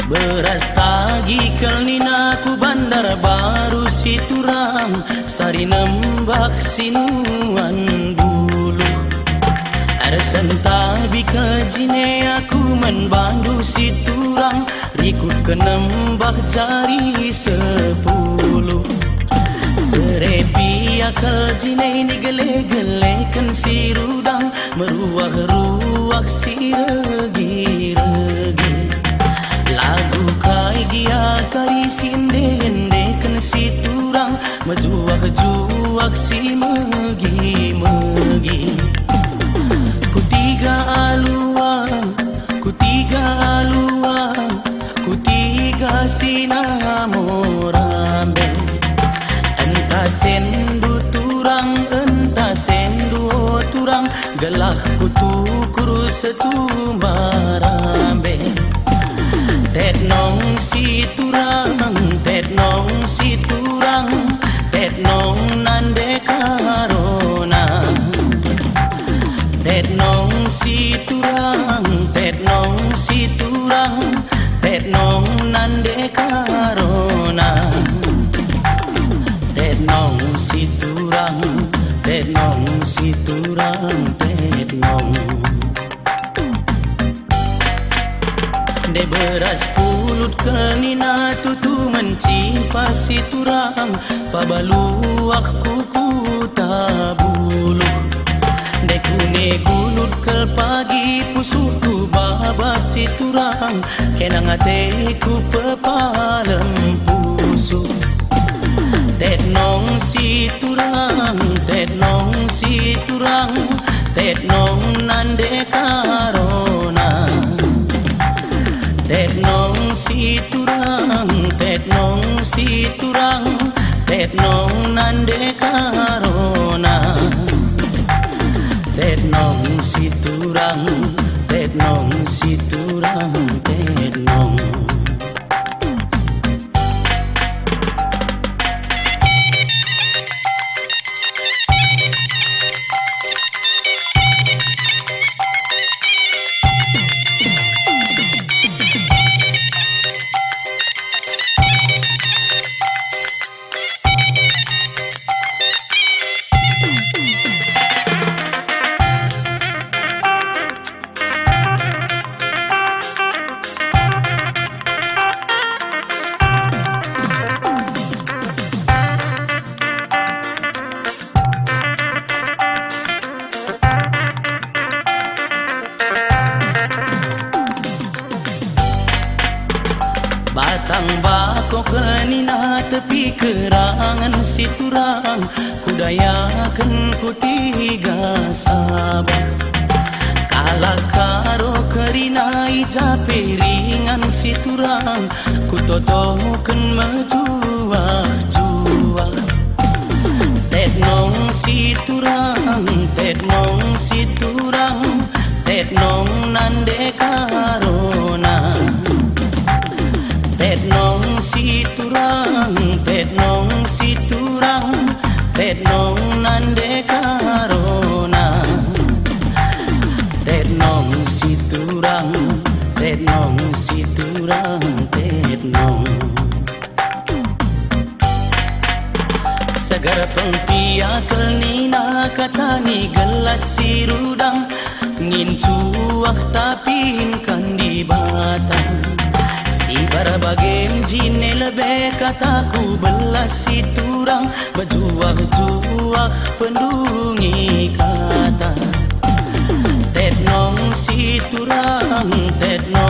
Beras tagi kelnina ku bandar baru siturang sari nembak sinuan bulu arsan tabi kejine aku menbandu siturang rikut kenembak jari 10 serepi akal jine ni gele-gelekan si rudang meruak-ruak si regi-regi lagu kai gia kari sinde-ndekan si turang mejuak-juak si megi-megi kutiga aluang kutiga sinamorambe entah sendu turang entah sendu turang gelah kutukur setumbarambe Tetnong si turang Tetnong si turang Tetnong nande karona Tetnong si turang Tetnong si turang Tetnong nande karona Tetnong si turang Tetnong si turang Tetnong de beras pulut kelnina tutu mencimpa si turang pabaluak kuku tabulu de kune gulut kel pagi pusuku baba si turang kenang ateku pepalem pusu Tetnong si turang Tetnong si turang Tetnong nande karona Tetnong si turang Tetnong si turang Tetnong nande karona Tetnong si turang Tetnong si turang Tetnong batang bako kenina tepi kerangan si turang kudayakan ku tiga sabah kala karo kerinai japiringan si turang ku totoken mejuak-juak Tetnong si turang Tetnong si turang Tetnong nande karona Tetnong si turang Tetnong si turang Tetnong nande karona Tetnong si turang Tetnong si turang Tetnong segar pengpia kelnina kacani gelas si rudang ngincuak tapin kan di batang si barabagem jine lebe kataku belas si turang berjuak-juak pendungi kata Tetnong si turang Tetnong